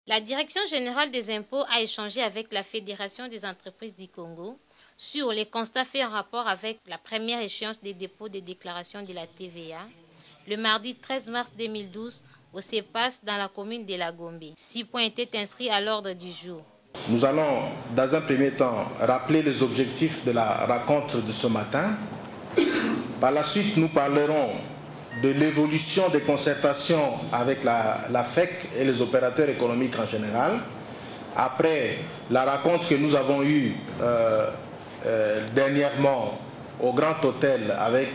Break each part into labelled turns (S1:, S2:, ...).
S1: La Direction générale des impôts a échangé avec la Fédération des entreprises du Congo sur les constats faits en rapport avec la première échéance des dépôts de déclaration de la TVA, le mardi 13 mars 2012 au CEPAS dans la commune de La Gombe. 6 points étaient inscrits à l'ordre du jour.
S2: Nous allons, dans un premier temps, rappeler les objectifs de la rencontre de ce matin. Par la suite, nous parlerons de l'évolution des concertations avec la FEC et les opérateurs économiques en général. Après la rencontre que nous avons eue dernièrement au Grand Hôtel avec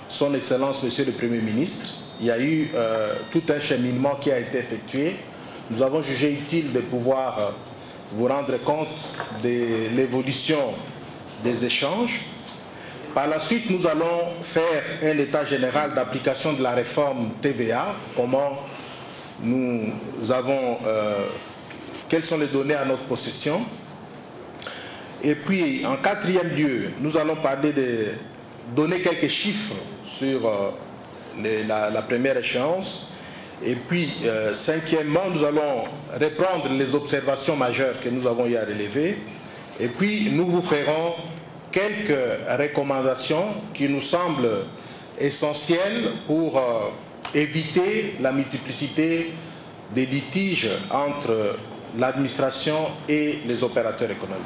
S2: son Excellence Monsieur le Premier ministre, il y a eu tout un cheminement qui a été effectué. Nous avons jugé utile de pouvoir vous rendre compte de l'évolution des échanges. Par la suite, nous allons faire un état général d'application de la réforme TVA, comment nous avons, quelles sont les données à notre possession. Et puis, en quatrième lieu, nous allons donner quelques chiffres sur la première échéance. Et puis, cinquièmement, nous allons reprendre les observations majeures que nous avons eu à relever. Et puis, nous vous ferons quelques recommandations qui nous semblent essentielles pour éviter la multiplicité des litiges entre l'administration et les opérateurs économiques.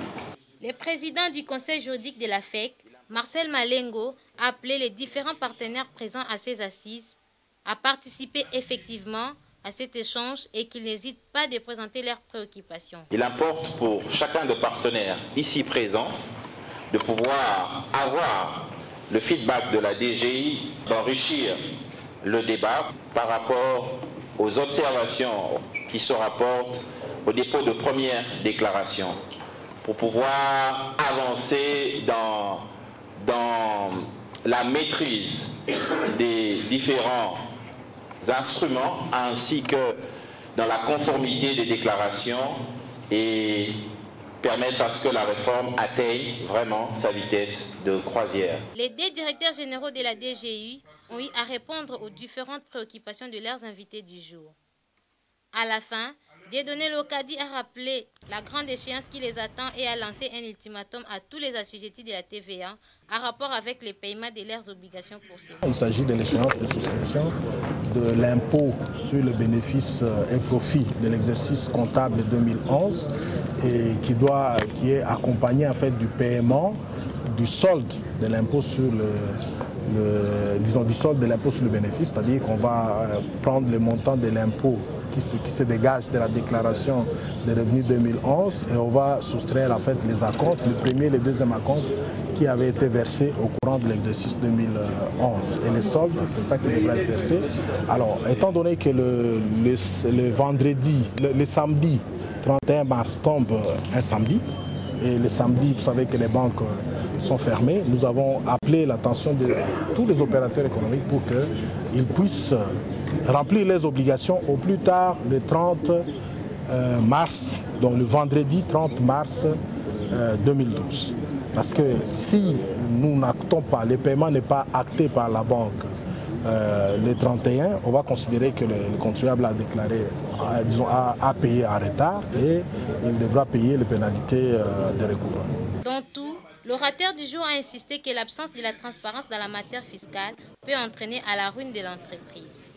S1: Le président du conseil juridique de la FEC, Marcel Malengo, a appelé les différents partenaires présents à ces assises à participer effectivement à cet échange et qu'ils n'hésitent pas de présenter leurs préoccupations.
S3: Il importe pour chacun des partenaires ici présents de pouvoir avoir le feedback de la DGI, d'enrichir le débat par rapport aux observations qui se rapportent au dépôt de première déclaration, pour pouvoir avancer dans la maîtrise des différents instruments ainsi que dans la conformité des déclarations et permettre à ce que la réforme atteigne vraiment sa vitesse de croisière.
S1: Les deux directeurs généraux de la DGI ont eu à répondre aux différentes préoccupations de leurs invités du jour. À la fin, Dieudonné Lokadi a rappelé la grande échéance qui les attend et a lancé un ultimatum à tous les assujettis de la TVA en rapport avec les paiements de leurs obligations pour ces.
S4: Il s'agit de l'échéance de souscription de l'impôt sur le bénéfice et profit de l'exercice comptable 2011 et qui est accompagné en fait du paiement du solde de l'impôt sur du solde de l'impôt sur le bénéfice, c'est-à-dire qu'on va prendre le montant de l'impôt qui se dégage de la déclaration des revenus 2011 et on va soustraire en fait les acomptes, le premier et le deuxième acompte qui avaient été versés au courant de l'exercice 2011. Et les soldes, c'est ça qui devrait être versé. Alors, étant donné que le vendredi, le samedi 31 mars tombe un samedi, et le samedi, vous savez que les banques sont fermées, nous avons appelé l'attention de tous les opérateurs économiques pour qu'ils puissent remplir les obligations au plus tard le 30 mars, donc le vendredi 30 mars 2012. Parce que si nous n'actons pas, le paiement n'est pas acté par la banque le 31, on va considérer que le contribuable a déclaré, disons, a payé en retard et il devra payer les pénalités de recouvrement.
S1: Dans tout, l'orateur du jour a insisté que l'absence de la transparence dans la matière fiscale peut entraîner à la ruine de l'entreprise.